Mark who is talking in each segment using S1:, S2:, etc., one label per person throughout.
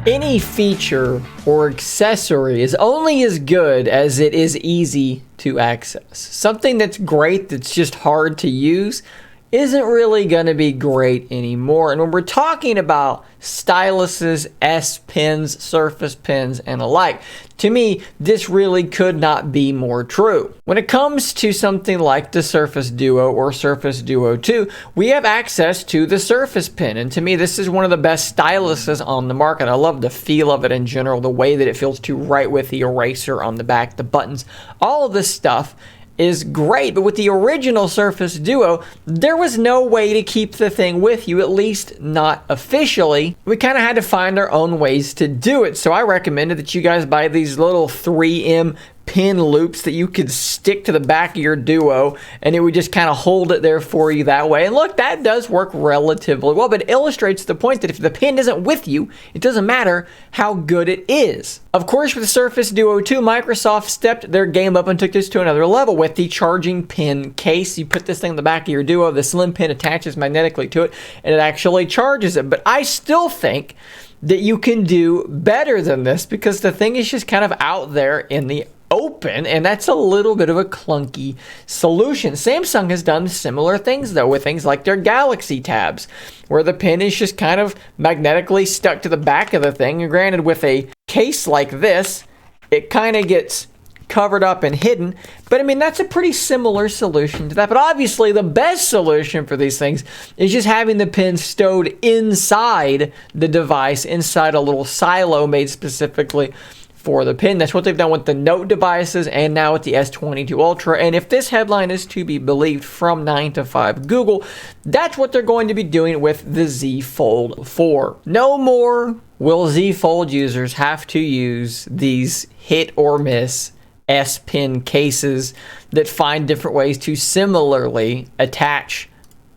S1: Any feature or accessory is only as good as it is easy to access. Something that's great that's just hard to use isn't really going to be great anymore. And when we're talking about styluses, S Pens, Surface Pens, and alike, to me, this really could not be more true. When it comes to something like the Surface Duo or Surface Duo 2, we have access to the Surface Pen. And to me, this is one of the best styluses on the market. I love the feel of it in general, the way that it feels to write with the eraser on the back, the buttons, all of this stuff is great. But with the original Surface Duo, there was no way to keep the thing with you, at least not officially. We kind of had to find our own ways to do it. So I recommended that you guys buy these little 3M pin loops that you could stick to the back of your Duo, and it would just kind of hold it there for you that way. And look, that does work relatively well, but it illustrates the point that if the pin isn't with you, it doesn't matter how good it is. Of course, with the Surface Duo 2, Microsoft stepped their game up and took this to another level with the charging pin case. You put this thing in the back of your Duo, the slim pin attaches magnetically to it, and it actually charges it. But I still think that you can do better than this because the thing is just kind of out there in the open, and that's a little bit of a clunky solution. Samsung has done similar things though with things like their Galaxy tabs, where the pin is just kind of magnetically stuck to the back of the thing. And granted, with a case like this, it kind of gets covered up and hidden, but I mean, that's a pretty similar solution to that. But obviously the best solution for these things is just having the pin stowed inside the device, inside a little silo made specifically for the pin. That's what they've done with the Note devices and now with the S22 Ultra. And if this headline is to be believed from 9 to 5 Google, that's what they're going to be doing with the Z Fold 4. No more will Z Fold users have to use these hit or miss S Pen cases that find different ways to similarly attach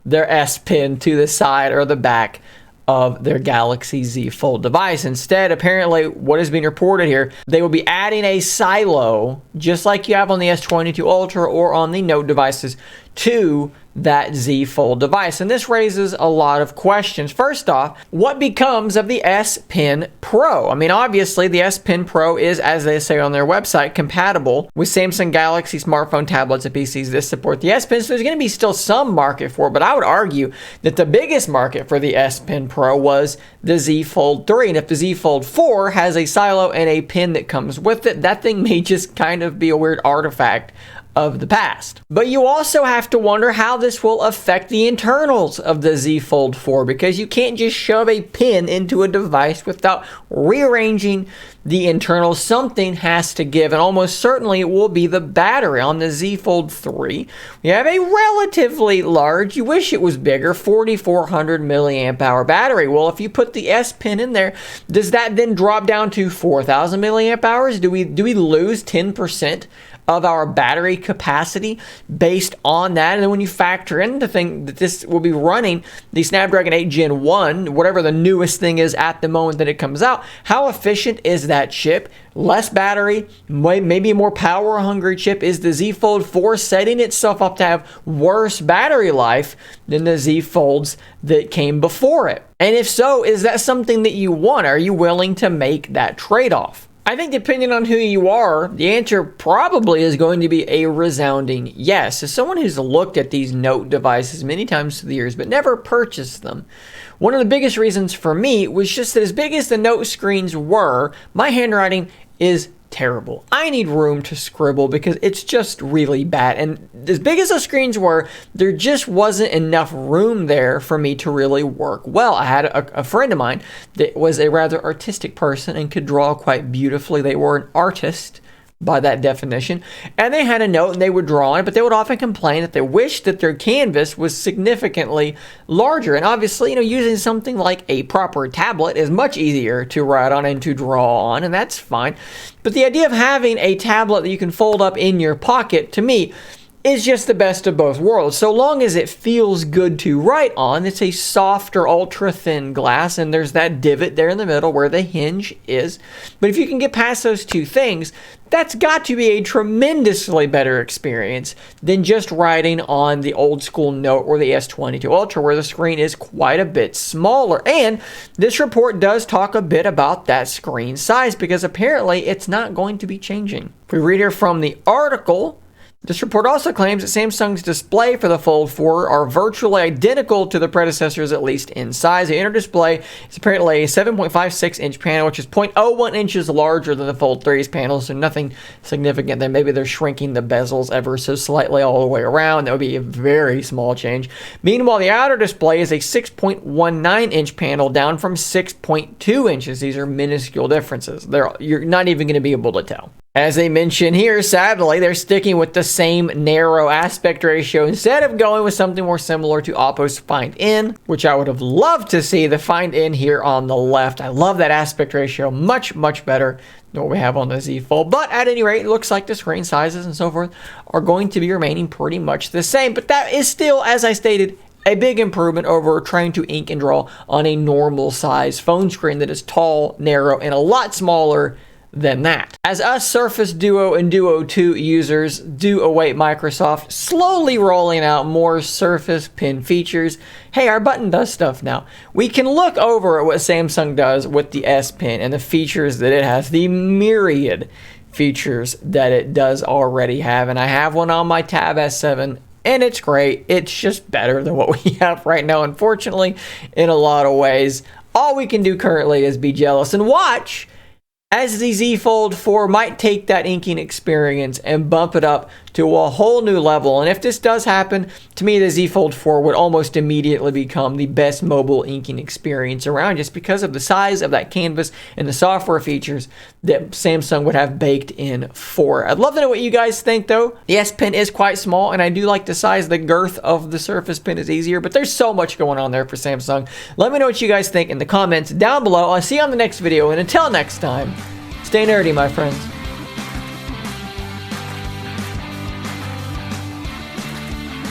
S1: their S Pen to the side or the back of their Galaxy Z Fold device. Instead, apparently, what is being reported here, they will be adding a silo, just like you have on the S22 Ultra or on the Note devices, to that Z Fold device. And this raises a lot of questions. First off, what becomes of the S Pen Pro? I mean, obviously, the S Pen Pro is, as they say on their website, compatible with Samsung Galaxy smartphone, tablets, and PCs that support the S Pen. So there's going to be still some market for it, but I would argue that the biggest market for the S Pen Pro was the Z Fold 3. And if the Z Fold 4 has a silo and a pin that comes with it, that thing may just kind of be a weird artifact of the past. But you also have to wonder how this will affect the internals of the Z Fold 4, because you can't just shove a pin into a device without rearranging the internals. Something has to give, and almost certainly it will be the battery. On the Z Fold 3, we have a relatively large, you wish it was bigger, 4,400 milliamp hour battery. Well, if you put the S Pen in there, does that then drop down to 4,000 milliamp hours? Do we lose 10% of our battery capacity based on that? And then when you factor in the thing that this will be running the Snapdragon 8 Gen 1, whatever the newest thing is at the moment that it comes out, how efficient is that chip? Less battery, maybe a more power hungry chip. Is the Z Fold 4 setting itself up to have worse battery life than the Z Folds that came before it? And if so, is that something that you want? Are you willing to make that trade-off? I think depending on who you are, the answer probably is going to be a resounding yes. As someone who's looked at these Note devices many times through the years but never purchased them, one of the biggest reasons for me was just that as big as the Note screens were, my handwriting is terrible. I need room to scribble because it's just really bad. And as big as the screens were, there just wasn't enough room there for me to really work well. I had a friend of mine that was a rather artistic person and could draw quite beautifully. They were an artist by that definition, and they had a Note and they would draw on it, but they would often complain that they wished that their canvas was significantly larger. And obviously, using something like a proper tablet is much easier to write on and to draw on, and that's fine. But the idea of having a tablet that you can fold up in your pocket, to me, is just the best of both worlds. So long as it feels good to write on, it's a softer, ultra thin glass, and there's that divot there in the middle where the hinge is. But if you can get past those two things, that's got to be a tremendously better experience than just writing on the old school Note or the S22 Ultra, where the screen is quite a bit smaller. And this report does talk a bit about that screen size, because apparently it's not going to be changing. If we read here from the article, this report also claims that Samsung's display for the Fold 4 are virtually identical to the predecessors, at least in size. The inner display is apparently a 7.56-inch panel, which is 0.01 inches larger than the Fold 3's panel, so nothing significant there. Maybe they're shrinking the bezels ever so slightly all the way around. That would be a very small change. Meanwhile, the outer display is a 6.19-inch panel, down from 6.2 inches. These are minuscule differences. You're not even going to be able to tell. As they mention here, sadly, they're sticking with the same narrow aspect ratio instead of going with something more similar to Oppo's Find N, which I would have loved to see the Find N here on the left. I love that aspect ratio much, much better than what we have on the Z Fold. But at any rate, it looks like the screen sizes and so forth are going to be remaining pretty much the same. But that is still, as I stated, a big improvement over trying to ink and draw on a normal size phone screen that is tall, narrow, and a lot smaller than that. As us Surface Duo and Duo 2 users do await Microsoft slowly rolling out more Surface Pen features, hey, our button does stuff now. We can look over at what Samsung does with the S Pen and the features that it has, the myriad features that it does already have. And I have one on my Tab S7, and it's great. It's just better than what we have right now, unfortunately, in a lot of ways. All we can do currently is be jealous and watch as the Z Fold 4 might take that inking experience and bump it up to a whole new level. And if this does happen, to me, the Z Fold 4 would almost immediately become the best mobile inking experience around, just because of the size of that canvas and the software features that Samsung would have baked in for it. I'd love to know what you guys think, though. The S Pen is quite small, and I do like the size. The girth of the Surface Pen is easier, but there's so much going on there for Samsung. Let me know what you guys think in the comments down below. I'll see you on the next video, and until next time, stay nerdy, my friends.